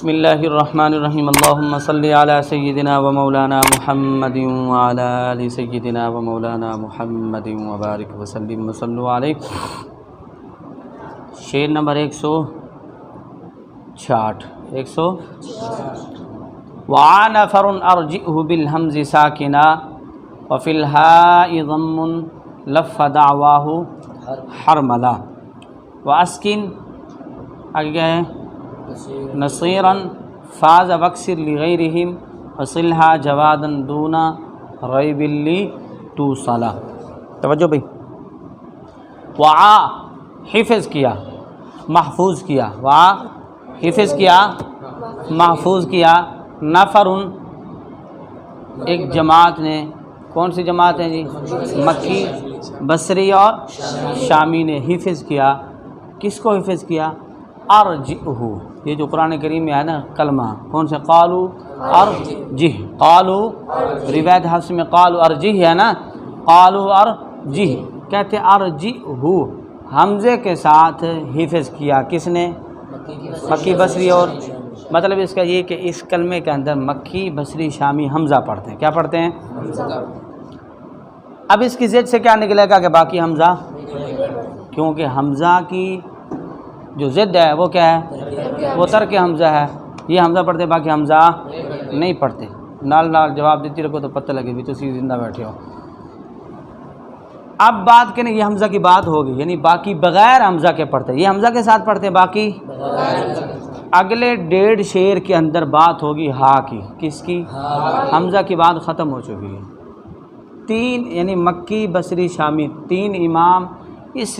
بسم اللہ الرحمن الرحیم اللہم صلی علی سیدنا و مولانا محمد وعلی آل سیدنا و مولانا محمد وبارک وسلم وصلوا علیہ۔ شعر نمبر 166 وعا نفر ارجئہ بالہمز ساکنا وفی الہاء ضم لف دعواہ حرملا واسکن آگے ہے نصیرا فاز وکسر لغیرہم وصلہا جوادا دون ریب لی توصلا۔ توجہ بھئی، وعا حفظ کیا، محفوظ کیا، وعا حفظ کیا، محفوظ کیا، نفرن ایک جماعت نے، کون سی جماعت ہے جی؟ مکی، بصری اور شامی نے حفظ کیا۔ کس کو حفظ کیا؟ ارجئہ، یہ جو قرآن کریم میں ہے نا کلمہ، کون سے؟ قالو ارجہ، قالو روایت حفص میں قالو ارجہ ہے نا، قالو ارجہ کہتے ارجئہ، حمزے کے ساتھ حفظ کیا۔ کس نے؟ مکی، بصری اور، مطلب اس کا یہ کہ اس کلمے کے اندر مکی، بصری، شامی حمزہ پڑھتے ہیں۔ کیا پڑھتے ہیں؟ اب اس کی ضد سے کیا نکلے گا کہ باقی حمزہ، کیونکہ حمزہ کی جو ضد ہے وہ کیا ہے؟ وہ ترک حمزہ ہے۔ یہ حمزہ پڑھتے، باقی حمزہ نہیں پڑھتے۔ نال نال جواب دیتی رکھو تو پتہ لگے بھی تسی زندہ بیٹھے ہو۔ اب بات کریں، یہ حمزہ کی بات ہوگی، یعنی باقی بغیر حمزہ کے پڑھتے، یہ حمزہ کے ساتھ پڑھتے، باقی اگلے 1.5 شعر کے اندر بات ہوگی ہا کی۔ کس کی؟ حمزہ کی بات ختم ہو چکی ہے۔ 3 یعنی مکی، بصری، شامی، 3 امام اس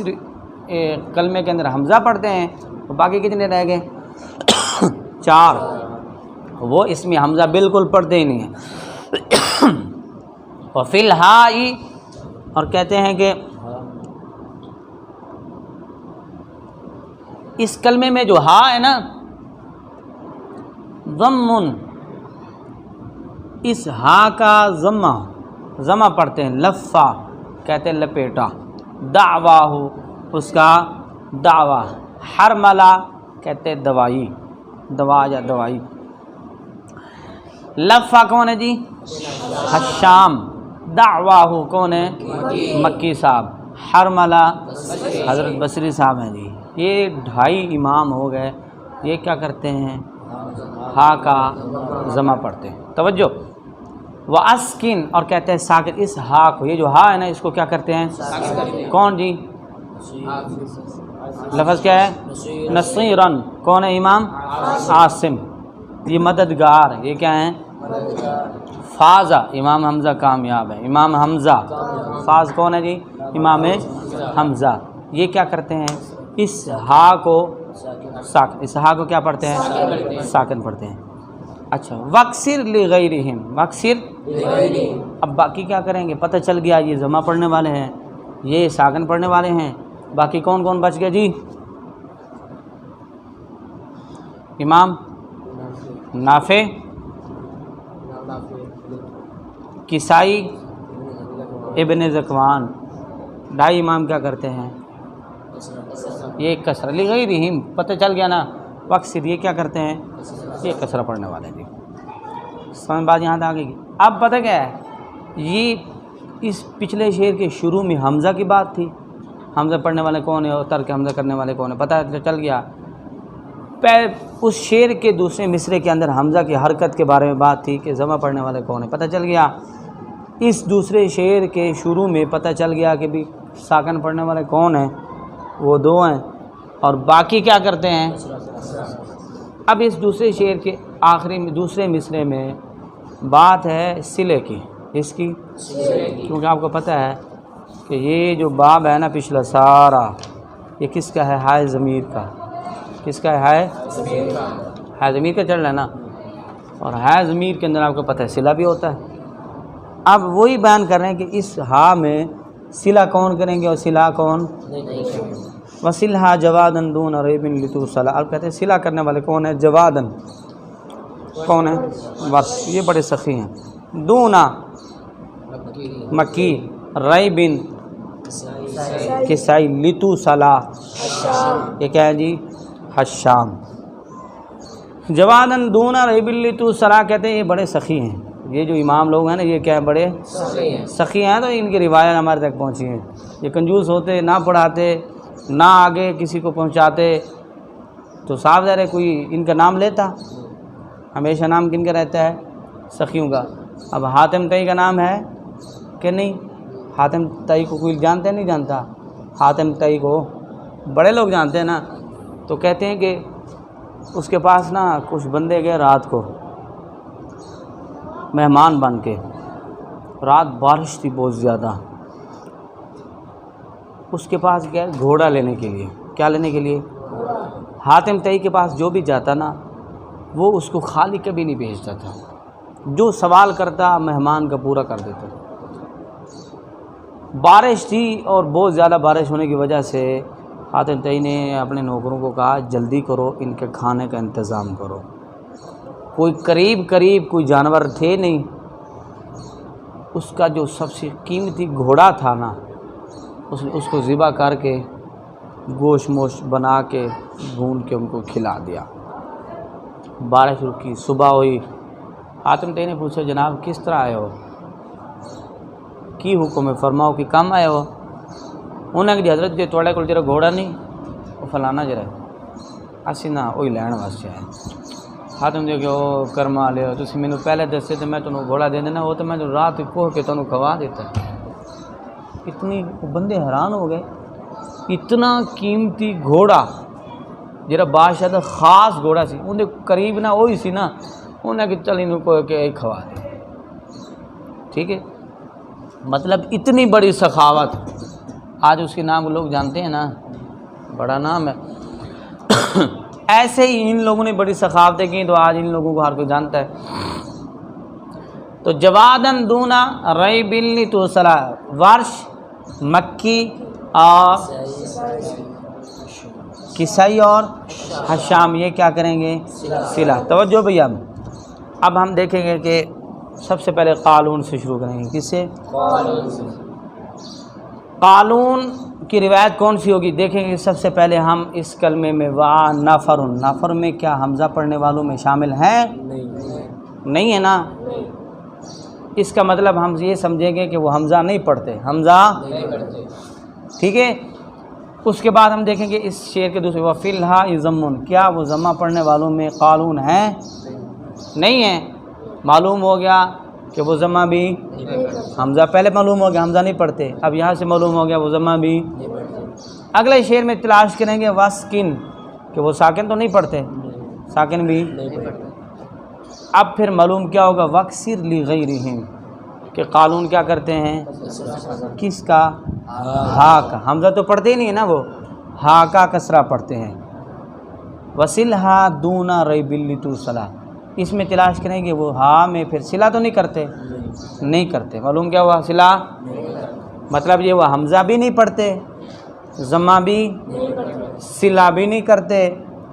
کلمے کے اندر حمزہ پڑھتے ہیں، تو باقی کتنے رہ گئے؟ 4، وہ اس میں حمزہ بالکل پڑھتے ہی نہیں ہیں۔ وفی الہاء، اور کہتے ہیں کہ اس کلمے میں جو ہا ہے نا، ضمن، اس ہا کا ضمہ پڑھتے ہیں، لفا کہتے ہیں لپیٹا، دعواہ اس کا دعویٰ، حرملا کہتے ہیں دوائی، دوا یا دوائی۔ لفا کون ہے جی؟ حشام۔ دعواہ کون ہے؟ مکی صاحب۔ حرملا حضرت بصری صاحب ہیں جی۔ یہ 2.5 امام ہو گئے، یہ کیا کرتے ہیں؟ ہا کا ضمہ پڑھتے ہیں۔ توجہ، واسکن، اور کہتے ہیں ساکن، اس ہا کو، یہ جو ہا ہے نا اس کو کیا کرتے ہیں؟ کون جی؟ لفظ کیا ہے؟ نصیرن، کون ہے؟ امام عاصم، یہ مددگار، یہ کیا ہیں؟ فازہ، امام حمزہ کامیاب ہے، امام حمزہ۔ فاز کون ہے جی؟ امام حمزہ۔ یہ کیا کرتے ہیں؟ اس ہا کو ساکن، اس ہا کو کیا پڑھتے ہیں؟ ساکن پڑھتے ہیں۔ اچھا، وکسر لغیرہم، وکسر، اب باقی کیا کریں گے؟ پتہ چل گیا یہ ضمہ پڑھنے والے ہیں، یہ ساکن پڑھنے والے ہیں، باقی کون کون بچ گئے جی؟ امام نافع، کسائی، ابن ذکوان، 2.5 امام کیا کرتے ہیں؟ یہ کسرہ، لغیرہم پتہ چل گیا نا، وکسر یہ کیا کرتے ہیں؟ یہ کسرہ پڑھنے والے ہیں جی۔ سمجھ بات یہاں تک آ گئی۔ اب پتہ کیا ہے، یہ اس پچھلے شعر کے شروع میں حمزہ کی بات تھی، حمزہ پڑھنے والے کون ہیں اور ترک حمزہ کرنے والے کون ہیں، پتہ چل گیا۔ اس شعر کے دوسرے مصرے کے اندر حمزہ کی حرکت کے بارے میں بات تھی کہ ضمہ پڑھنے والے کون ہیں، پتہ چل گیا۔ اس دوسرے شعر کے شروع میں پتہ چل گیا کہ بھی ساکن پڑھنے والے کون ہیں، وہ 2 ہیں، اور باقی کیا کرتے ہیں؟ اب اس دوسرے شعر کے آخری میں، دوسرے مصرے میں بات ہے صلے کی، اس کی، کیونکہ آپ کو پتہ ہے کہ یہ جو باب ہے نا پچھلا سارا، یہ کس کا ہے؟ ہائے ضمیر کا۔ کس کا ہے؟ ہائے ضمیر کا چل رہا ہے نا، اور ہائے ضمیر کے اندر آپ کو پتہ ہے صلہ بھی ہوتا ہے۔ اب وہی بیان کر رہے ہیں کہ اس ہا میں صلہ کون کریں گے اور صلہ کون؟ وصلہا جوادا دون ریب لتوصلا۔ اب کہتے ہیں صلہ کرنے والے کون ہیں؟ جوادن، کون ہے؟ ورث، یہ بڑے سخی ہیں۔ دونا مکی، ریبن کسائی، لتوصلا یہ کیا ہے جی؟ حشام۔ جوادن دون ریبلی تو صلاح کہتے ہیں یہ بڑے سخی ہیں. یہ جو امام لوگ ہیں نا یہ کیا ہیں؟ بڑے سخی ہیں. تو ان کی روایت ہمارے تک پہنچی ہیں. یہ کنجوس ہوتے، نہ پڑھاتے، نہ آگے کسی کو پہنچاتے. تو صاف ظاہر ہے کوئی ان کا نام لیتا. ہمیشہ نام کن کا رہتا ہے؟ سخیوں کا. اب حاتم تئی کا نام ہے کہ نہیں؟ حاتم تئی کو کوئی جانتا ہے نہیں جانتا؟ حاتم تئی کو بڑے لوگ جانتے ہیں نا. تو کہتے ہیں کہ اس کے پاس نا کچھ بندے گئے رات کو مہمان بن کے. رات بارش تھی بہت زیادہ. اس کے پاس گئے گھوڑا لینے کے لیے. کیا لینے کے لیے؟ حاتم تئی کے پاس جو بھی جاتا نا وہ اس کو خالی کبھی نہیں بھیجتا تھا. جو سوال کرتا مہمان کا پورا کر دیتا. بارش تھی اور بہت زیادہ بارش ہونے کی وجہ سے حاتم تئی نے اپنے نوکروں کو کہا جلدی کرو، ان کے کھانے کا انتظام کرو. کوئی قریب کوئی جانور تھے نہیں. اس کا جو سب سے قیمتی گھوڑا تھا نا اس نے اس کو ذبح کر کے گوشت موشت بنا کے بھون کے ان کو کھلا دیا. بارش رکی، صبح ہوئی. حاتم تئی نے پوچھا جناب کس طرح آئے ہو؟ کی حکم ہے فرماؤ کہ کم آئے ہو؟ انہیں کہ حضرت جی تھوڑے کو جرا گھوڑا نہیں وہ فلانا جرا اسی نہ وہی لین واسطے آئے. حاتم تئی کہ او کرما لو تسی مینوں پہلے دسے تو میں تمہیں گھوڑا دے دینا، وہ تو میں رات کوہ کے تمہیں کھوا دیتا. اتنی بندے حیران ہو گئے. اتنا قیمتی گھوڑا جرا بادشاہ دا خاص گھوڑا سی اندر قریب نہ وہی سی نا. انہیں کہ چل انہوں کو کہ کھوا دے. ٹھیک ہے، مطلب اتنی بڑی سخاوت. آج اس کے نام کو لوگ جانتے ہیں نا، بڑا نام ہے. ایسے ہی ان لوگوں نے بڑی سخاوتیں کی تو آج ان لوگوں کو ہر کوئی جانتا ہے. تو جوادن دونا ریبلی تو صلاح ورش مکی اور کسائی اور حشام یہ کیا کریں گے؟ صلہ. توجہ بھیا، اب ہم دیکھیں گے کہ سب سے پہلے قالون سے شروع کریں گے. کس سے؟ قالون کی روایت کون سی ہوگی دیکھیں گے. سب سے پہلے ہم اس کلمے میں وا نفر، نفر میں کیا حمزہ پڑھنے والوں میں شامل ہیں؟ نہیں ہے نا. اس کا مطلب ہم یہ سمجھیں گے کہ وہ حمزہ نہیں پڑھتے. حمزہ ٹھیک ہے. اس کے بعد ہم دیکھیں گے اس شعر کے دوسرے وفی الہا ضمن، کیا وہ ضمہ پڑھنے والوں میں قالون ہیں؟ نہیں ہے. معلوم ہو گیا کہ وہ ضمہ بھی حمزہ پہلے معلوم ہو گیا حمزہ نہیں پڑھتے. اب یہاں سے معلوم ہو گیا وہ ضمہ بھی. اگلے شعر میں تلاش کریں گے وسکن، کہ وہ ساکن تو نہیں پڑھتے، ساکن بھی. اب پھر معلوم کیا ہوگا وکسر لغیرہم، کہ قالون کیا کرتے ہیں؟ کس کا؟ ہا کا. حمزہ تو پڑھتے ہی نہیں ہے نا، وہ ہا کا کسرہ پڑھتے ہیں. وسلھا دونا ریبلی تو صلاح، اس میں تلاش کریں گے وہ ہا میں پھر صلہ تو نہیں کرتے، نہیں کرتے. معلوم کیا ہوا؟ صلہ. مطلب یہ وہ حمزہ بھی نہیں پڑھتے، ضمہ بھی، صلہ بھی نہیں کرتے،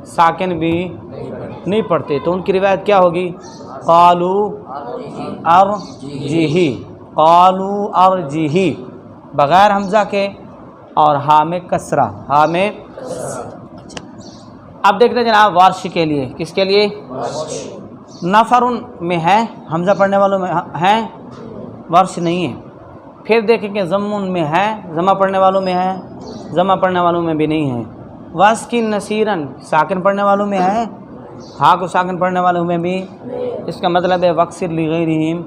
ساکن بھی نہیں پڑھتے. تو ان کی روایت کیا ہوگی؟ قالو ارجیہی، قالو ارجیہی بغیر حمزہ کے اور ہا میں کسرہ، ہا میں. اب دیکھتے ہیں جناب وارش کے لیے. کس کے لیے؟ نفر میں ہے، حمزہ پڑھنے والوں میں ہیں، ورش نہیں ہے. پھر دیکھیں کہ ضمن میں ہے، ضمہ پڑھنے والوں میں ہے، ضمہ پڑھنے والوں میں بھی نہیں ہے. واسکن نصیرن، ساکن پڑھنے والوں میں ہے، ہا کو ساکن پڑھنے والوں میں بھی. اس کا مطلب ہے وکسر لغیرہم،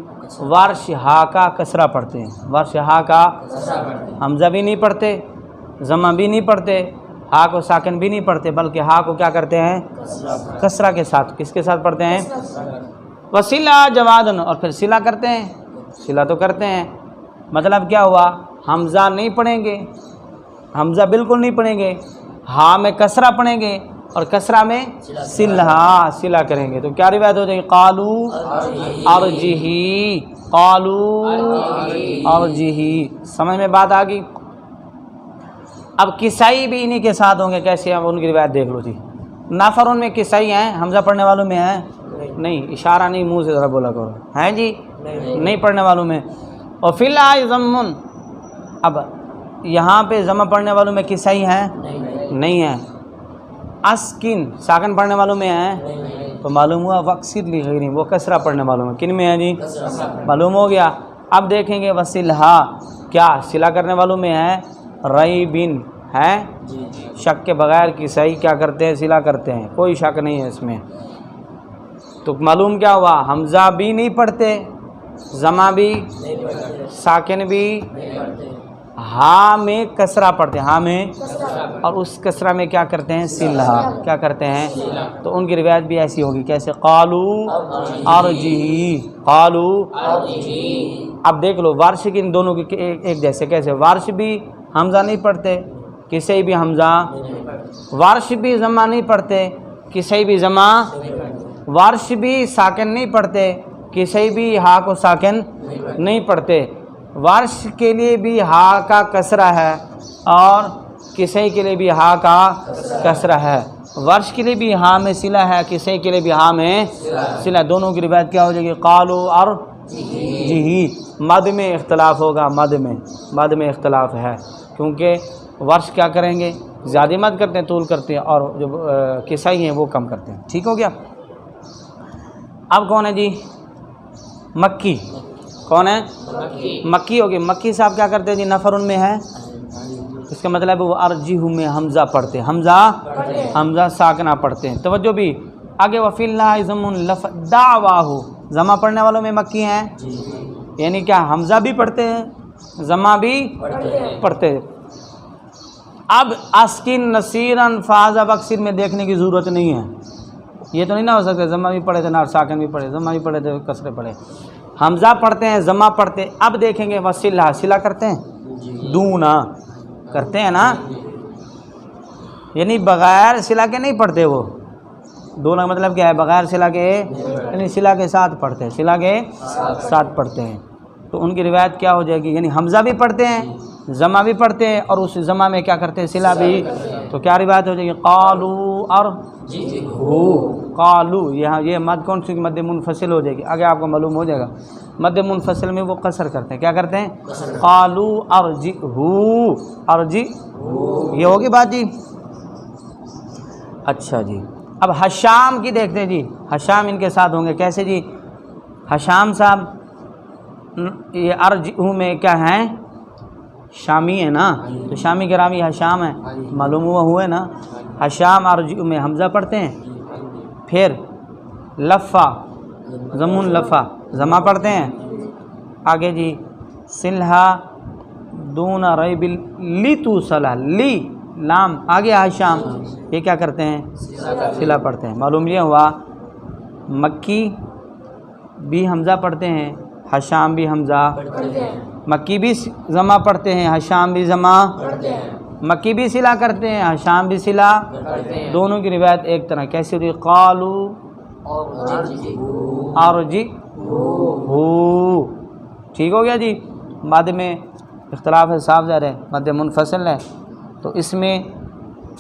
ورش ہا کا کسرہ پڑھتے ہیں، ورش ہا کا. حمزہ بھی نہیں پڑھتے، ضمہ بھی نہیں پڑھتے، ہا کو ساکن بھی نہیں پڑھتے، بلکہ ہا کو کیا کرتے ہیں؟ کسرہ کے ساتھ. کس کے ساتھ پڑھتے ہیں؟ وسیلہ جوادن، اور پھر صلہ کرتے ہیں. صلہ تو کرتے ہیں. مطلب کیا ہوا؟ حمزہ نہیں پڑھیں گے، حمزہ بالکل نہیں پڑھیں گے، ہا میں کسرہ پڑھیں گے اور کسرہ میں صلہ کریں گے. تو کیا روایت ہو جائے گی؟ قالو ارجیہی، قالو ارجیہی. سمجھ میں بات آ گئی؟ اب کسائی بھی انہی کے ساتھ ہوں گے. کیسے؟ اب ان کی روایت دیکھ لو جی. نافرون میں کسائی ہیں، حمزہ پڑھنے والوں میں ہیں نہیں. اشارہ نہیں، منہ سے ذرا بولا کرو. ہیں جی؟ نہیں پڑھنے والوں میں. اور فی الحال ضمن، اب یہاں پہ ضمہ پڑھنے والوں میں کسائی ہیں؟ نہیں ہیں. اسکن، ساکن پڑھنے والوں میں ہیں تو معلوم ہوا وقصر لغیرہم وہ کسرہ پڑھنے والوں میں، کن میں ہے جی؟ معلوم ہو گیا۔ اب دیکھیں گے وصلھا کیا صلہ کرنے والوں میں ہے؟ ریبن ہے، شک کے بغیر کسائی کیا کرتے ہیں؟ صلہ کرتے ہیں، کوئی شک نہیں ہے اس میں۔ تو معلوم کیا ہوا؟ حمزہ بھی نہیں پڑھتے، زمہ بھی، ساکن بھی، ہاں میں کسرہ پڑھتے ہیں، ہاں میں، اور اس کسرہ میں کیا کرتے ہیں؟ صلہ، کیا کرتے ہیں؟ تو ان کی روایت بھی ایسی ہوگی، کیسے؟ قالو ارجعی، قالو۔ اب دیکھ لو وارش کی ان دونوں کی ایک جیسے، کیسے؟ وارش بھی حمزہ نہیں پڑھتے، کسی بھی حمزہ، وارش بھی زمہ نہیں پڑھتے، کسی بھی زمہ، وارش بھی ساکن نہیں پڑھتے، کسی بھی ہا کو ساکن نہیں پڑھتے، وارش کے لیے بھی ہا کا کسرہ ہے اور کسی کے لیے بھی ہا کا کسرہ ہے، ورش کے لیے بھی ہاں میں صلہ ہے، کسی کے لیے بھی ہاں میں صلہ، دونوں کی روایت کیا ہو جائے گی؟ قالو اور جی۔ مد میں اختلاف ہوگا، مد میں اختلاف ہے، کیونکہ ورش کیا کریں گے؟ زیادہ مد کرتے ہیں، طول کرتے ہیں، اور جو کسائی ہیں وہ کم کرتے ہیں۔ ٹھیک ہو گیا؟ اب کون ہے جی؟ مکی۔ کون ہے؟ مکی ہو گئے۔ مکی صاحب کیا کرتے ہیں جی؟ نفر ان میں ہے، اس کا مطلب وہ ارجیہ میں حمزہ پڑھتے ہیں، حمزہ ساکنہ پڑھتے ہیں۔ توجہ بھی آگے، وفی اللہ ضم لف دعواہ، زمہ پڑھنے والوں میں مکی ہیں، یعنی کیا حمزہ بھی پڑھتے ہیں، زمہ بھی پڑھتے ہیں۔ اب اسکن نصیرن فاز وقصر میں دیکھنے کی ضرورت نہیں ہے، یہ تو نہیں نہ ہو سکتا زمہ بھی پڑھے تھے نہ ساکن بھی پڑھے، زمہ بھی پڑھے تھے کسرے پڑھے، حمزہ پڑھتے ہیں، زمہ پڑھتے ہیں۔ اب دیکھیں گے وصلہ، صلہ کرتے ہیں، دونا کرتے ہیں نا، یعنی بغیر صلہ کے نہیں پڑھتے وہ، دونوں مطلب کیا ہے؟ بغیر صلہ کے، یعنی صلہ کے ساتھ پڑھتے ہیں، صلہ کے ساتھ پڑھتے ہیں۔ تو ان کی روایت کیا ہو جائے گی؟ یعنی حمزہ بھی پڑھتے ہیں، زمہ بھی پڑھتے ہیں، اور اس زمہ میں کیا کرتے ہیں؟ صلہ بھی۔ تو کیا روایت ہو جائے گی؟ قالو اور ہو، قالو، یہاں یہ مد کون سی؟ مد منفصل ہو جائے گی، آگے آپ کو معلوم ہو جائے گا۔ مد منفصل میں وہ قصر کرتے ہیں، کیا کرتے ہیں؟ قالو ارجعہ، ارجعہ، یہ ہوگی بات جی۔ اچھا جی، اب حشام کی دیکھتے ہیں جی، حشام ان کے ساتھ ہوں گے، کیسے جی؟ حشام صاحب یہ ارجعہ میں کیا ہیں؟ شامی ہے نا، تو شامی کے راوی حشام ہیں، معلوم ہوا ہوئے نا۔ حشام ارجعہ میں حمزہ پڑھتے ہیں، پھر لفہ، ضمون لفہ، زمہ پڑھتے ہیں، آگے جی صلہ دون ریب لی تو صلہ، لی لام آگے حشام، یہ کیا کرتے ہیں؟ صلہ پڑھتے ہیں۔ معلوم یہ ہوا مکی بھی حمزہ پڑھتے ہیں، حشام بھی حمزہ، مکی بھی زمہ پڑھتے ہیں، حشام بھی زمہ، مکی بھی صلہ کرتے ہیں، حشام بھی صلہ، دونوں کی روایت ایک طرح، کیسے ہوئی؟ قالو ارجعہ، ٹھیک ہو گیا جی۔ مد میں اختلاف ہے، صاف ظاہر ہے، مد منفصل ہے، تو اس میں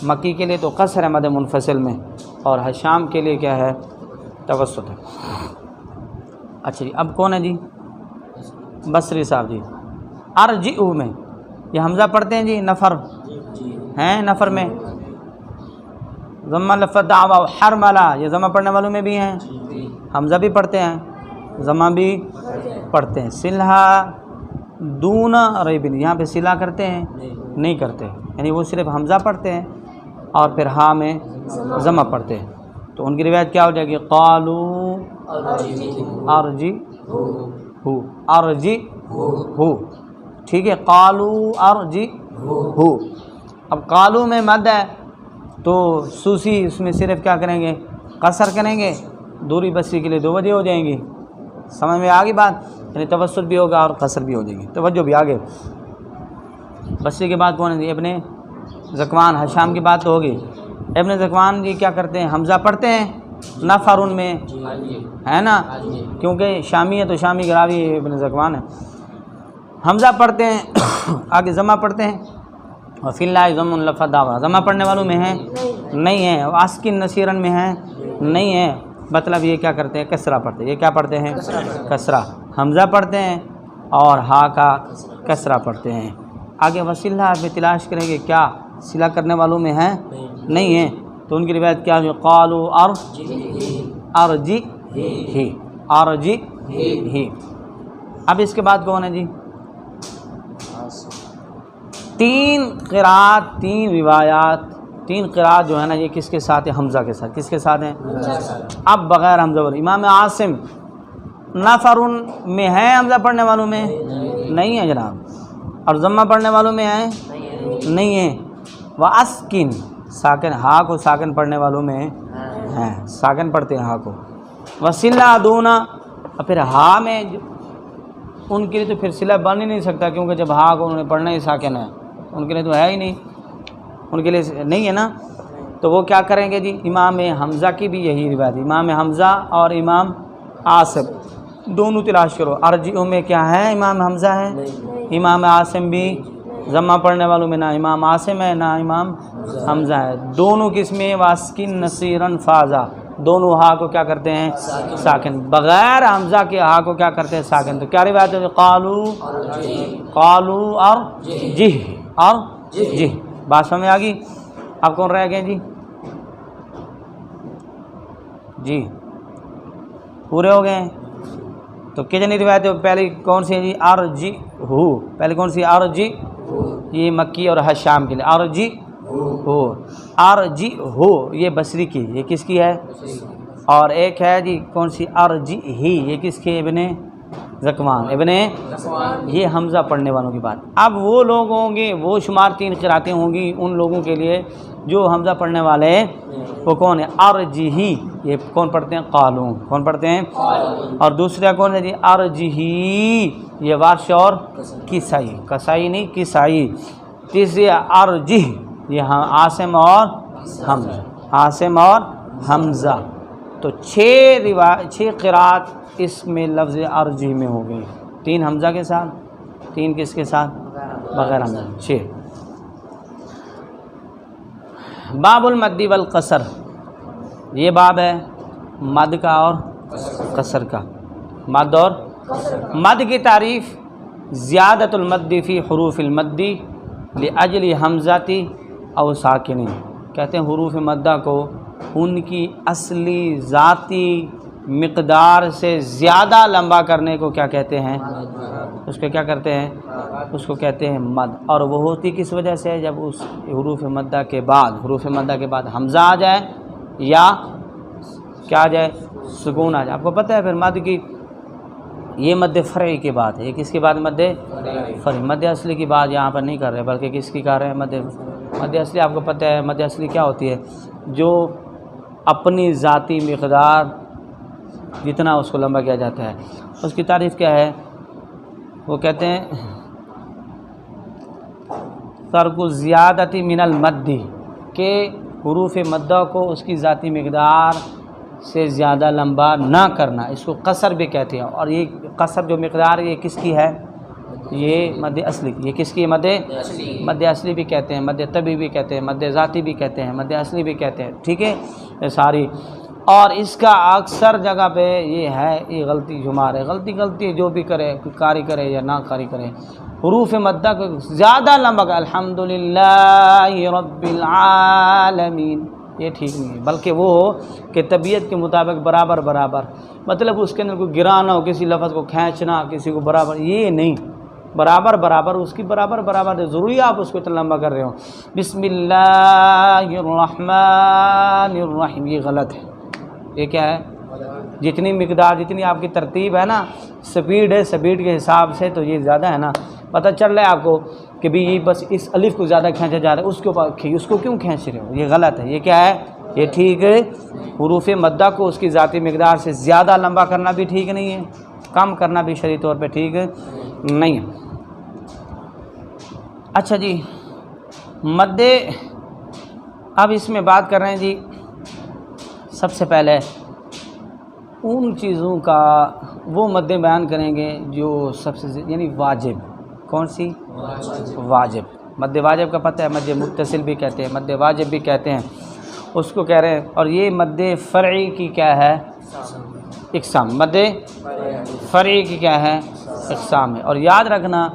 مکی کے لیے تو قصر ہے مد منفصل میں، اور حشام کے لیے کیا ہے؟ توسط ہے۔ اچھا جی، اب کون ہے جی؟ بصری صاحب جی۔ ارجعہ میں یہ حمزہ پڑھتے ہیں جی، نفر ہیں، نفر میں ضمہ لفظ دعوا حرملہ، یہ ضمہ پڑھنے والوں میں بھی ہیں، حمزہ بھی پڑھتے ہیں، ضمہ بھی پڑھتے ہیں۔ صلہ دون ریبن، یہاں پہ صلہ کرتے ہیں؟ نہیں کرتے، یعنی وہ صرف حمزہ پڑھتے ہیں اور پھر ہاں میں ضمہ پڑھتے ہیں۔ تو ان کی روایت کیا ہو جائے گی؟ قالو ارجعہ، ٹھیک ہے، قالو ارجعہ۔ اب قالو میں مد ہے تو سوسی اس میں صرف کیا کریں گے؟ قصر کریں گے، دوری بصری کے لیے 2 وجہ ہو جائیں گی، سمجھ میں آگی بات، یعنی توسط بھی ہوگا اور قصر بھی ہو جائے گی۔ توجہ بھی آگے، بصری کے بعد کون ہے؟ ابن ذکوان، حشام کی بات تو ہوگی۔ ابن ذکوان جی کیا کرتے ہیں؟ حمزہ پڑھتے ہیں، نفر ان میں ہے نا، کیونکہ شامی ہے تو شامی کے راوی ابن ذکوان ہے، حمزہ پڑھتے ہیں، آگے ضمہ پڑھتے ہیں، وفی اللہ ضم لفظ دعوا، ضمہ پڑھنے والوں میں ہیں؟ نہیں ہیں، اسکن نصیرن میں ہیں؟ نہیں ہیں، مطلب یہ کیا کرتے ہیں؟ کسرہ پڑھتے ہیں، یہ کیا پڑھتے ہیں؟ کسرہ، حمزہ پڑھتے ہیں اور ہا کا کسرہ پڑھتے ہیں۔ آگے وصلہ میں تلاش کریں گے، کیا صلہ کرنے والوں میں ہیں؟ نہیں ہیں، تو ان کی روایت کیا ہے؟ قالو ارجی ہی ارجی ہی. اب اس کے بعد کون ہے جی؟ تین قرات، تین روایات، تین قرات جو ہے نا یہ کس کے ساتھ ہے؟ حمزہ کے ساتھ. کس کے ساتھ ہیں؟ اب بغیر حمزہ والے. امام عاصم نفر میں ہے حمزہ پڑھنے والوں میں؟ نہیں ہے جناب. اور ضمہ پڑھنے والوں میں ہے؟ نہیں ہے. واسکن ساکن، ہا کو ساکن پڑھنے والوں میں ہیں، ساکن پڑھتے ہیں ہا کو. وسیلہ دونا، اور پھر ہا میں ان کے لیے تو پھر صلہ بن ہی نہیں سکتا، کیونکہ جب ہا کو انہوں نے پڑھنا ہی ساکن ہے، ان کے لیے تو ہے ہی نہیں، ان کے لیے نہیں ہے نا. تو وہ کیا کریں گے جی؟ امام حمزہ کی بھی یہی روایت، امام حمزہ اور امام عاصم دونوں تلاش کرو. ارجیوں میں کیا ہے؟ امام حمزہ ہے. امام عاصم بھی ضمہ پڑھنے والوں میں نہ امام عاصم ہے نہ امام حمزہ ہے. دونوں کس میں؟ واسکن نصیرن فازا، دونوں ہا کو کیا کرتے ہیں؟ ساکن. بغیر حمزہ کے ہا کو کیا کرتے ہیں؟ ساکن. تو کیا روایت ہے؟ قالو اور جہ اور جہ. بات سمجھ آ گئی؟ اب کون رہ گئے جی؟ جی پورے ہو گئے. تو کتنی روایت ہے؟ پہلی کون سی ہے جی؟ ارجی ہو. پہلی کون سی؟ ارجی، یہ مکی اور شام کے لیے. ارجی ہو، ارجی ہو یہ بصری کی، یہ کس کی ہے؟ اور ایک ہے جی کون سی؟ ارجی ہی، یہ کس کے؟ ابن ذکوان. ابن یہ حمزہ پڑھنے والوں کی بات. اب وہ لوگ ہوں گے، وہ شمار تین قراتیں ہوں گی ان لوگوں کے لیے جو حمزہ پڑھنے والے ہیں. وہ کون ہے؟ ارجی ہی، یہ کون پڑھتے ہیں؟ قالون. کون پڑھتے ہیں؟ اور دوسرا کون ہے جی؟ ارجی ہی، یہ وارش اور کسائی، کسائی نہیں کسائی. تیسری ارجی، یہ عاصم اور حمزہ، عاصم اور حمزہ. تو چھ قرات اس میں لفظ ارجی میں ہو گئی. تین حمزہ کے ساتھ، تین کس کے ساتھ؟ بغیر حمزہ. 6. باب المد والقصر، یہ باب ہے مد کا اور قصر کا. مد اور مد کی تعریف: زیادت المد فی حروف المد لاجل حمزاتی او ساکن. کہتے ہیں حروف مدہ کو ان کی اصلی ذاتی مقدار سے زیادہ لمبا کرنے کو کیا کہتے ہیں؟ اس کو کیا کرتے ہیں؟ اس کو کہتے ہیں مد. اور وہ ہوتی کس وجہ سے؟ جب اس حروف مدہ کے بعد حمزہ آ جائے یا کیا آ جائے؟ سکون آ جائے. آپ کو پتہ ہے پھر مد کی یہ مد فرعی کی بات ہے. یہ کس کی بات؟ مد فرعی. مد اصلی کی بات یہاں پر نہیں کر رہے، بلکہ کس کی کر رہے ہیں؟ مد اصلی. آپ کو پتہ ہے مد اصلی کیا ہوتی ہے؟ جو اپنی ذاتی مقدار جتنا اس کو لمبا کیا جاتا ہے. اس کی تعریف کیا ہے؟ وہ کہتے ہیں ترک الزیادتی من المد، کہ حروف مدہ کو اس کی ذاتی مقدار سے زیادہ لمبا نہ کرنا. اس کو قصر بھی کہتے ہیں. اور یہ قصر جو مقدار یہ کس کی ہے؟ یہ مد اصلی. یہ کس کی؟ مد اصلی بھی کہتے ہیں، مد طبعی بھی کہتے ہیں، مد ذاتی بھی کہتے ہیں، مد اصلی بھی کہتے ہیں. ٹھیک ہے یہ ساری. اور اس کا اکثر جگہ پہ یہ ہے، یہ غلطی شمار ہے. غلطی جو بھی کرے، قاری کرے یا نہ قاری کرے، حروف مدہ کو زیادہ لمبا کہ الحمدللہ رب العالمین، یہ ٹھیک نہیں ہے. بلکہ وہ ہو کہ طبیعت کے مطابق برابر، مطلب اس کے اندر کوئی گرانا ہو، کسی لفظ کو کھینچنا، کسی کو برابر، یہ نہیں. برابر اس کی برابر ضروری آپ اس کو اتنا لمبا کر رہے ہو. بسم اللہ الرحمن الرحیم، یہ غلط ہے. یہ کیا ہے؟ جتنی مقدار، جتنی آپ کی ترتیب ہے نا، سپیڈ ہے، سپیڈ کے حساب سے تو یہ زیادہ ہے نا. پتہ چل رہا ہے آپ کو کہ بھی یہ بس اس الف کو زیادہ کھینچا جا رہا ہے، اس کے اوپر اس کو کیوں کھینچ رہے ہو؟ یہ غلط ہے. یہ کیا ہے؟ یہ ٹھیک ہے. حروف مدہ کو اس کی ذاتی مقدار سے زیادہ لمبا کرنا بھی ٹھیک نہیں ہے، کم کرنا بھی شرعی طور پہ ٹھیک نہیں ہے. اچھا جی، مد، اب اس میں بات کر رہے ہیں جی سب سے پہلے ان چیزوں کا وہ مد بیان کریں گے جو سب سے یعنی واجب. کون سی؟ واجب. مد واجب کا پتہ ہے، مد متصل بھی کہتے ہیں، مد واجب بھی کہتے ہیں، اس کو کہہ رہے ہیں. اور یہ مد فرعی کی کیا ہے؟ اقسام. مد فرعی کی کیا ہے؟ اقسام ہے. اور یاد رکھنا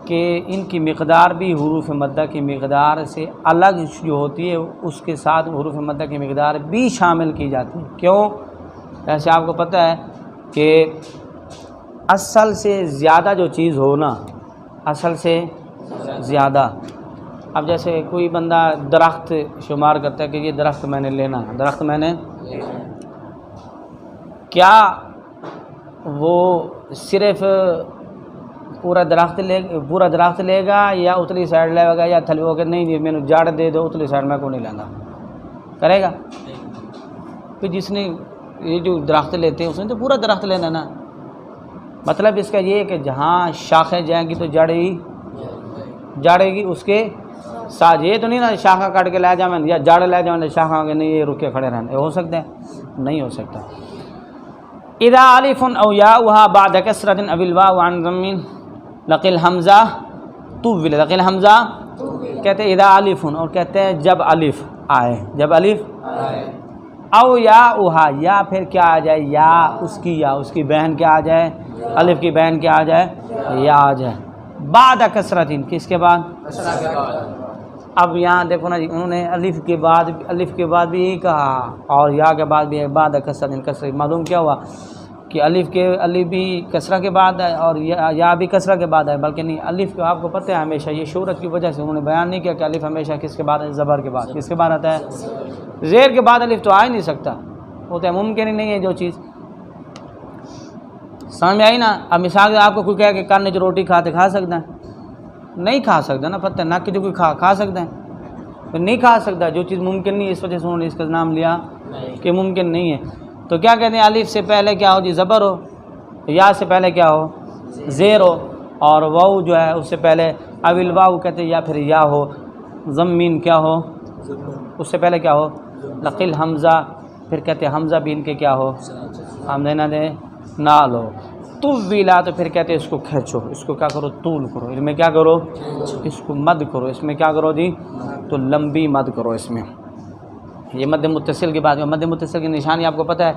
کہ ان کی مقدار بھی حروف مدہ کی مقدار سے الگ جو ہوتی ہے، اس کے ساتھ حروف مدہ کی مقدار بھی شامل کی جاتی ہے. کیوں؟ ایسے آپ کو پتہ ہے کہ اصل سے زیادہ جو چیز ہو نا، اصل سے زیادہ، اب جیسے کوئی بندہ درخت شمار کرتا ہے کہ یہ درخت میں نے لینا ہے، درخت میں نے، کیا وہ صرف پورا درخت لے گا یا اتلی سائڈ لے گا یا تھلی ہو کے نہیں میں نے جاڑ دے دو اتلی سائڈ میں کو نہیں لینا کرے گا؟ پھر جس نے یہ جو درخت لیتے ہیں اس نے تو پورا درخت لینا نا۔ مطلب اس کا یہ ہے کہ جہاں شاخیں جائیں گی تو جاڑے گی اس کے ساتھ، یہ تو نہیں نا شاخہ کاٹ کے لے جائیں یا جاڑ لے جائیں شاخہ کے، نہیں یہ رکے کھڑے رہنے ہو سکتا ہے؟ نہیں ہو سکتا۔ اذا الف او یاؤها بعد کسرۃ او الواو عن ضم لقی الحمزہ طول، لقی الحمزہ کہتے ہیں اذا الف، اور کہتے ہیں جب الف آئے، جب الف او یاؤها، یا پھر کیا آ جائے، یا اس کی بہن کیا آ جائے، الف کی بہن کیا آ جائے، یا آ جائے، بعد کسرۃ، کس کے بعد؟ اب یہاں دیکھو نا جی، انہوں نے الف کے بعد بھی یہی کہا اور یا کے بعد بھی بعد کسرۃ، کسرہ، معلوم کیا ہوا کہ الف بھی کسرہ کے بعد ہے اور یا بھی کسرہ کے بعد ہے، بلکہ نہیں، الف کو آپ کو پتہ ہے ہمیشہ یہ شہرت کی وجہ سے انہوں نے بیان نہیں کیا کہ الف ہمیشہ کس کے بعد ہے، زبر کے بعد، کس کے بعد آتا ہے، زیر کے بعد الف تو آ ہی نہیں سکتا، وہ تو ممکن ہی نہیں ہے جو چیز، سمجھ میں آئی نا؟ اب مثال آپ کو کوئی کہے کہ کان جو روٹی کھا سکتا ہے، نہیں کھا سکتا نا، پتہ نہ کہ جو کوئی کھا سکتا ہے، نہیں کھا سکتا، جو چیز ممکن نہیں، اس وجہ سے انہوں نے اس کا نام لیا کہ ممکن نہیں ہے۔ تو کیا کہتے ہیں، الف سے پہلے کیا ہو جی، زبر ہو، یا سے پہلے کیا ہو، زیر ہو، اور واو جو ہے اس سے پہلے اول واو کہتے ہیں، یا پھر یا ہو، ضمین کیا ہو، اس سے پہلے کیا ہو، لقل حمزہ، پھر کہتے ہیں حمزہ بھی ان کے کیا ہو، حمزہ نہ دے نال ہو، طویلا، تو پھر کہتے ہیں اس کو کھینچو، اس کو کیا کرو، طول کرو، اس میں کیا کرو، اس کو مد کرو، اس میں کیا کرو جی، تو لمبی مد کرو اس میں۔ یہ مد متصل کے بعد، مد متصل کی نشانی آپ کو پتہ ہے،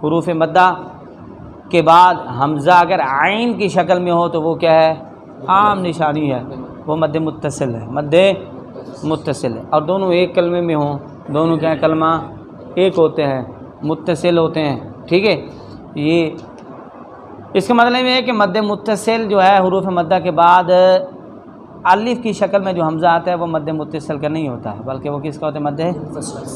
حروف مدہ کے بعد حمزہ اگر عین کی شکل میں ہو تو وہ کیا ہے، عام نشانی ہے، وہ مد متصل ہے، مد متصل ہے، اور دونوں ایک کلمے میں ہوں، دونوں کیا ہے، کلمہ ایک ہوتے ہیں، متصل ہوتے ہیں، ٹھیک ہے۔ یہ اس کا مطلب یہ ہے کہ مد متصل جو ہے حروف مدہ کے بعد الف کی شکل میں جو حمزہ آتا ہے وہ مد متصل کا نہیں ہوتا ہے، بلکہ وہ کس کا ہوتا ہے، مد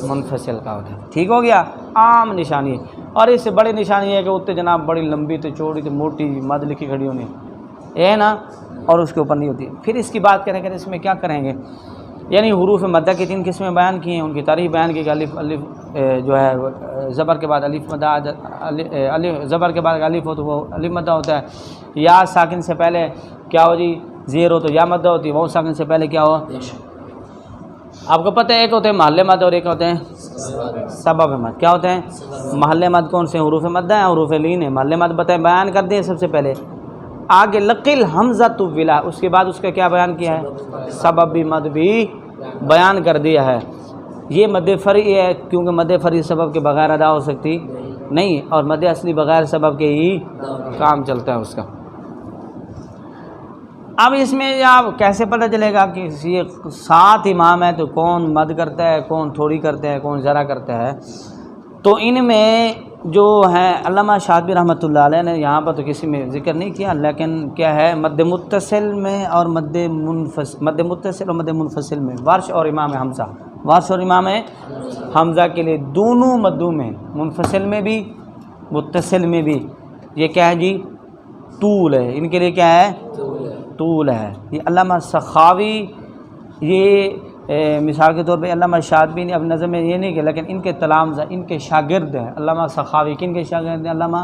منفصل کا ہوتا ہے، ٹھیک ہو گیا، عام نشانی ہے۔ اور اس سے بڑی نشانی ہے کہ اتنے جناب بڑی لمبی تو چوڑی تو موٹی مد لکھی کھڑی ہونی ہے نا، اور اس کے اوپر نہیں ہوتی۔ پھر اس کی بات کریں کہ اس میں کیا کریں گے، یعنی حروف مدہ کی 3 قسمیں بیان کی ہیں، ان کی تعریف بیان کی کہ الف جو ہے زبر کے بعد الف مدہ، زبر کے بعد الف ہو تو وہ الف مدہ ہوتا ہے، یا ساکن سے پہلے کیا ہو جی، زیر ہو تو یا مدہ ہوتی ہے، وہ ساکن سے پہلے کیا ہو، آپ کو پتہ ہے ایک ہوتے ہیں محل مد اور ایک ہوتے ہیں سبب مد۔ کیا ہوتے ہیں محل مد؟ کون سے حروف مدہ ہیں، حروف لین ہے، محل مد بتائیں بیان کر دیں سب سے پہلے، آگے لقل حمزہ طویلا، اس کے بعد اس کا کیا بیان کیا ہے، سبب بھی مد بھی بیان کر دیا ہے۔ یہ مد فرعی ہے کیونکہ مد فرعی سبب کے بغیر ادا ہو سکتی نہیں، اور مد اصلی بغیر سبب کے ہی کام چلتا ہے اس کا۔ اب اس میں آپ کیسے پتہ چلے گا کہ یہ 7 امام ہے تو کون مد کرتا ہے، کون تھوڑی کرتا ہے، کون ذرا کرتا ہے؟ تو ان میں جو ہے علامہ شاطبی رحمۃ اللہ علیہ نے یہاں پر تو کسی میں ذکر نہیں کیا، لیکن کیا ہے مد متصل میں اور مد متصل اور مد منفصل میں ورش اور امام حمزہ، ورش اور امام حمزہ کے لیے دونوں مدوں میں، منفصل میں بھی متصل میں بھی، یہ کیا ہے جی، طول ہے، ان کے لیے کیا ہے، طول ہے۔ یہ علامہ سخاوی، یہ مثال کے طور پہ علامہ شاطبی نے اب نظم میں یہ نہیں کیا، لیکن ان کے تلامذہ، ان کے شاگرد ہیں علامہ سخاوی، کن کے شاگرد ہیں، علامہ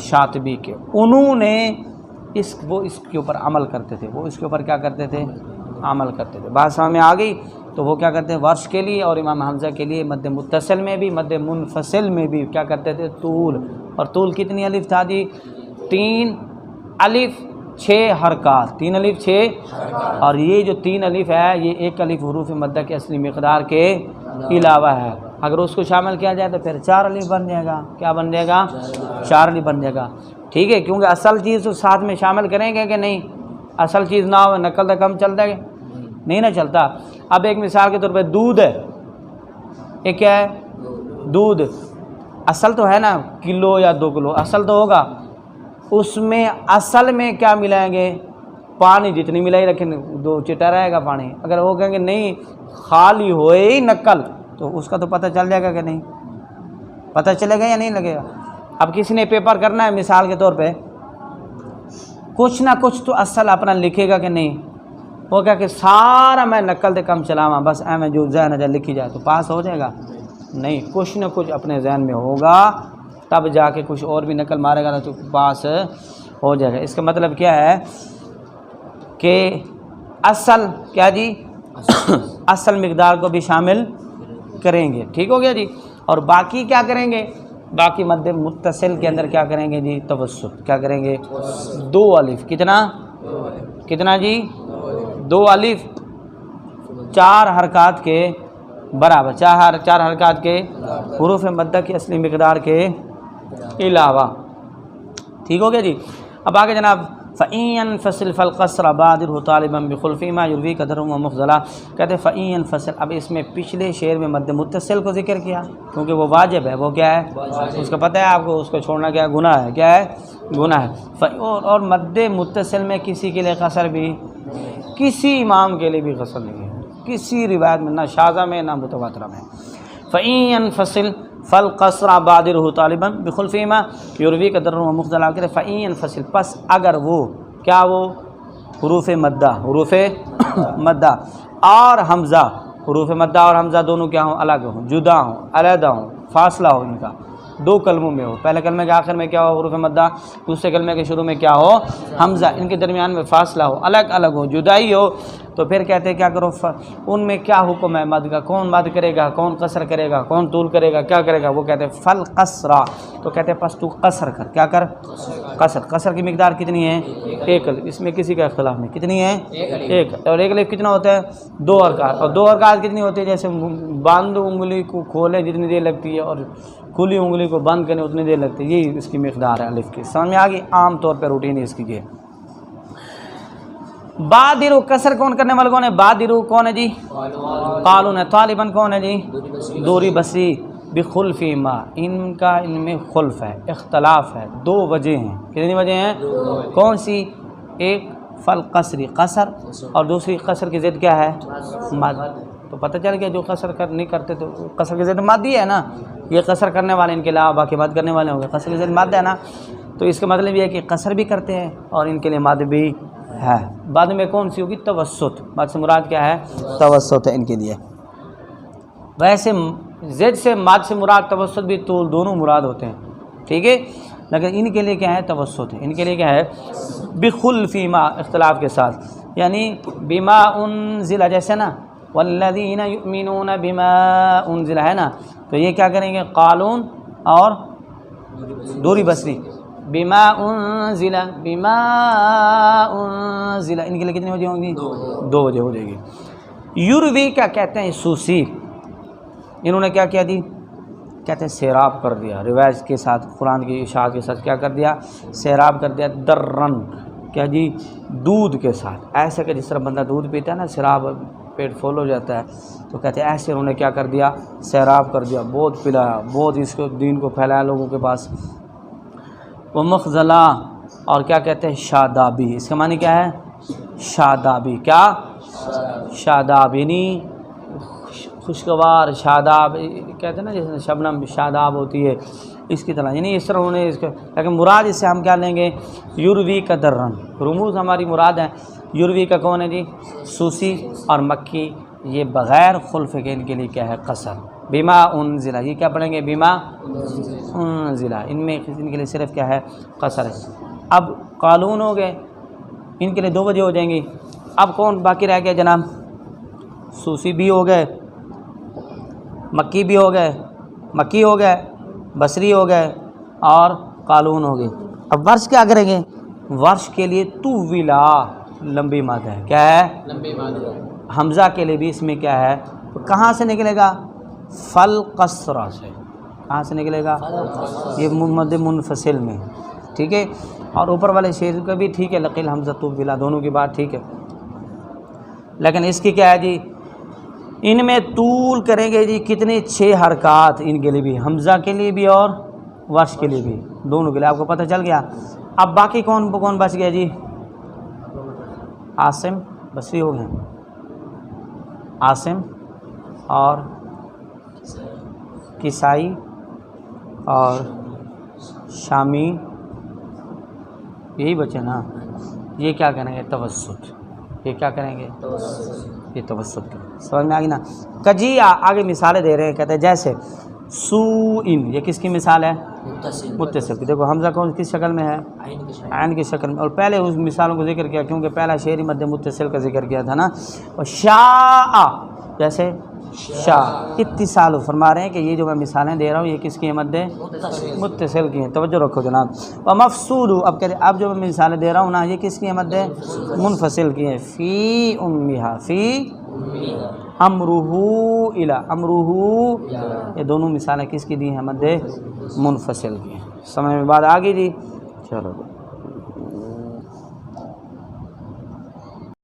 شاطبی کے، انہوں نے وہ اس کے اوپر عمل کرتے تھے، وہ اس کے اوپر کیا کرتے تھے، عمل کرتے تھے۔ بات سمجھ میں آ گئی؟ تو وہ کیا کرتے ہیں، ورش کے لیے اور امام حمزہ کے لیے مد متصل میں بھی مد منفصل میں بھی کیا کرتے تھے، طول، اور طول کتنی الف تھا جی، 3 الف 6 حرکات، 3 الف 6، اور یہ جو 3 الف ہے یہ ایک الف حروف مدہ کی اصلی مقدار کے علاوہ ہے، اگر اس کو شامل کیا جائے تو پھر 4 الف بن جائے گا، کیا بن جائے گا، 4 الف بن جائے گا، ٹھیک ہے، کیونکہ اصل چیز تو ساتھ میں شامل کریں گے کہ نہیں، اصل چیز نہ ہو نقل تک کم چلتا ہے نہیں نہ چلتا۔ اب ایک مثال کے طور پہ دودھ ہے، یہ کیا ہے، دودھ، اصل تو ہے نا کلو یا 2 کلو اصل تو ہوگا، اس میں اصل میں کیا ملائیں گے؟ پانی جتنی ملائی رکھیں 2 چٹا رہے گا پانی۔ اگر وہ کہیں گے نہیں خالی ہوئے ہی نقل تو اس کا تو پتہ چل جائے گا کہ نہیں، پتہ چلے گا یا نہیں لگے گا؟ اب کسی نے پیپر کرنا ہے مثال کے طور پہ، کچھ نہ کچھ تو اصل اپنا لکھے گا کہ نہیں، وہ کہا کہ سارا میں نقل دے کم چلاواں بس میں جو ذہن ہے لکھی جائے تو پاس ہو جائے گا؟ نہیں، کچھ نہ کچھ اپنے ذہن میں ہوگا تب جا کے کچھ اور بھی نقل مارے گا تو پاس ہو جائے گا۔ اس کا مطلب کیا ہے کہ اصل کیا جی اصل مقدار کو بھی شامل کریں گے، ٹھیک ہو گیا جی۔ اور باقی کیا کریں گے؟ باقی مد متصل کے اندر کیا کریں گے جی؟ توسط کیا کریں گے؟ 2 الف کتنا جی؟ 2 الف 4 حرکات کے برابر، 4 حرکات کے حروف مدہ کی اصلی مقدار کے علاوہ، ٹھیک ہو گیا جی۔ اب آگے جناب فَإِن يَنْفَصِلْ فَالْقَصْرَ بَادِرْهُ طَالِبًا بِخُلْفِ مَا يُرْوِي قَدْرٌ وَمُخْزَلًا، کہتے ہیں فَإِن يَنْفَصِلْ، اب اس میں پچھلے شعر میں مد متصل کو ذکر کیا کیونکہ وہ واجب ہے، وہ کیا ہے؟ اس کا پتہ ہے آپ کو، اس کو چھوڑنا کیا ہے؟ گناہ ہے، کیا ہے؟ گناہ ہے۔ اور مد متصل میں کسی کے لیے قصر بھی، کسی امام کے لیے بھی قصر نہیں ہے، کسی روایت میں، نہ شاذہ میں نہ متواترہ میں۔ فَإِن يَنْفَصِلْ فَالْقَصْرَ بَادِرْهُ طَالِبًا بِخُلْفِ مَا يُرْوِي قَدْرٌ وَمُخْزَلًا، کہتے ہیں فَإِن يَنْفَصِلْ، پس اگر وہ کیا، وہ حروف مدہ اور حمزہ، حروف مدہ اور حمزہ دونوں کیا ہوں؟ الگ ہوں، جدا ہوں، علیحدہ ہوں، فاصلہ ہو ان کا، 2 کلموں میں ہو، پہلے کلمے کے آخر میں کیا ہو؟ حروف مدہ، دوسرے کلمے کے شروع میں کیا ہو؟ حمزہ، ان کے درمیان میں فاصلہ ہو، الگ الگ ہو، جدائی ہو، تو پھر کہتے ہیں کیا کرو؟ ان میں کیا حکم ہے مد کا؟ کون مد کرے گا، کون قصر کرے گا، کون طول کرے گا، کیا کرے گا؟ وہ کہتے ہیں فل قصرا، تو کہتے ہیں پس تو قصر کر، کیا کر؟ قصر کی مقدار کتنی ہے؟ 1 الف، اس میں کسی کا اختلاف نہیں، کتنی ہے؟ 1، اور 1 الف کتنا ہوتا ہے؟ 2 حرکات، اور 2 حرکات کتنی ہوتی ہے؟ جیسے باندھ انگلی کو کھولے جتنی دیر لگتی ہے اور کھلی انگلی کو بند کرنے اتنی دیر لگتی ہے، یہی اس کی مقدار ہے الف کی، سمجھ میں آ گئی؟ عام طور پہ روٹین اس کی ہے۔ بادرو کسر کون کرنے والا کون ہے؟ بادرو کون ہے جی؟ قالون ہے۔ طالباً کون ہے جی؟ دوری بصری بخلف ما، ان کا ان میں خلف ہے، اختلاف ہے، 2 وجہ ہیں۔ کتنی وجہ ہیں؟ کون سی؟ ایک فل قصری قصر، اور دوسری قصر کی ضد کیا ہے؟ مد۔ تو پتہ چل گیا جو قصر نہیں کرتے تو قصر کی ضد مد ہی ہے نا، یہ قصر کرنے والے ان کے علاوہ باقی مد کرنے والے ہوں گے، قصر کی ضد مد ہے نا، تو اس کا مطلب یہ ہے کہ قصر بھی کرتے ہیں اور ان کے لیے مد بھی ہے۔ بعد میں کون سی ہوگی؟ توسط، مد سے مراد کیا ہے؟ توسط ہے ان کے لیے۔ ویسے زد سے مد سے مراد توسط بھی طول دونوں مراد ہوتے ہیں، ٹھیک ہے، لیکن ان کے لیے کیا ہے؟ توسط ہے، ان کے لیے کیا ہے؟ بخلف ما، اختلاف کے ساتھ، یعنی بما انزل، جیسے نا والذین یؤمنون بما انزل ہے نا، تو یہ کیا کریں گے؟ قالون اور دوری بصری بما انزل، بما انزل، ان کے لیے کتنی وجہ ہوں گی؟ 2 وجہ ہو جائے گی۔ یوروی کیا کہتے ہیں؟ سوسی، انہوں نے کیا کیا دی؟ کہتے ہیں سیراب کر دیا، روایت کے ساتھ، قرآن کی اشاعت کے ساتھ کیا کر دیا؟ سیراب کر دیا، درن کیا جی؟ دودھ کے ساتھ، ایسے کہ جس طرح بندہ دودھ پیتا ہے نا، سیراب پیٹ فول ہو جاتا ہے، تو کہتے ہیں ایسے انہوں نے کیا کر دیا؟ سیراب کر دیا، بہت پلایا، بہت اس کو دین کو پھیلایا لوگوں کے پاس۔ وہ مخزلہ، اور کیا کہتے ہیں؟ شادابی، اس کا معنی کیا ہے؟ شادابی، کیا؟ شاداب، یعنی خوشگوار، شاداب کہتے ہیں نا، جیسے شبنم شاداب ہوتی ہے، اس کی طرح، یعنی اس طرح انہوں نے اس کا، لیکن مراد اس سے ہم کیا لیں گے؟ یوروی کا درن، رموز ہماری مراد ہیں۔ یوروی کا کون ہے جی؟ سوسی اور مکی، یہ بغیر خلف کے ان کے لیے کیا ہے؟ قصر۔ بما انزلہ، یہ کیا پڑھیں گے؟ بما انزلہ، ان میں ان کے لیے صرف کیا ہے؟ قصر ہے۔ اب قالون ہو گئے، ان کے لیے 2 وجہ ہو جائیں گی۔ اب کون باقی رہ گیا جناب؟ سوسی بھی ہو گئے، مکی بھی ہو گئے، مکی ہو گئے، بصری ہو گئے، اور قالون ہو گئے۔ اب ورش کیا کریں گے؟ ورش کے لیے طویلا، لمبی مد ہے، کیا ہے؟ لمبی مد ہے۔ حمزہ کے لیے بھی اس میں کیا ہے؟ تو کہاں سے نکلے گا؟ فل قصرہ سے، کہاں سے نکلے گا؟ یہ مد منفصل میں، ٹھیک ہے، اور اوپر والے شعر کا بھی ٹھیک ہے، لقیل حمزہ طویلا، دونوں کی بات ٹھیک ہے، لیکن اس کی کیا ہے جی؟ ان میں طول کریں گے جی کتنے 6 حرکات، ان کے لیے بھی، حمزہ کے لیے بھی اور ورش کے لیے بھی، دونوں کے لیے آپ کو پتہ چل گیا۔ اب باقی کون بچ گیا جی؟ عاصم بصری ہو گئے، عاصم اور کسائی اور شامی، یہی بچے نا۔ یہ کیا کریں گے؟ توسط۔ یہ کیا کریں گے؟ یہ توسط کریں۔ سمجھ میں آ گئی نا؟ کجی آگے مثالیں دے رہے ہیں، کہتے ہیں جیسے سوئن، یہ کس کی مثال ہے؟ متصل کی۔ دیکھو حمزہ کون کس شکل میں ہے؟ عین کی شکل میں، اور پہلے اس مثالوں کو ذکر کیا کیونکہ پہلا شعری مد متصل کا ذکر کیا تھا نا۔ اور شاء، جیسے شاء، اتصال فرما رہے ہیں کہ یہ جو میں مثالیں دے رہا ہوں یہ کس کی ہیں؟ مد متصل کی ہیں، توجہ رکھو جناب۔ اور مفصول، اب کہتے ہیں اب جو میں مثالیں دے رہا ہوں نا یہ کس کی ہیں؟ مد منفصل کی ہیں۔ فی امہا، فی امرہ الی، امرہ، یہ دونوں مثالیں کس کی دی ہیں؟ مد منفصل کی ہیں۔ سمجھ میں بات آ گئی جی؟ چلو۔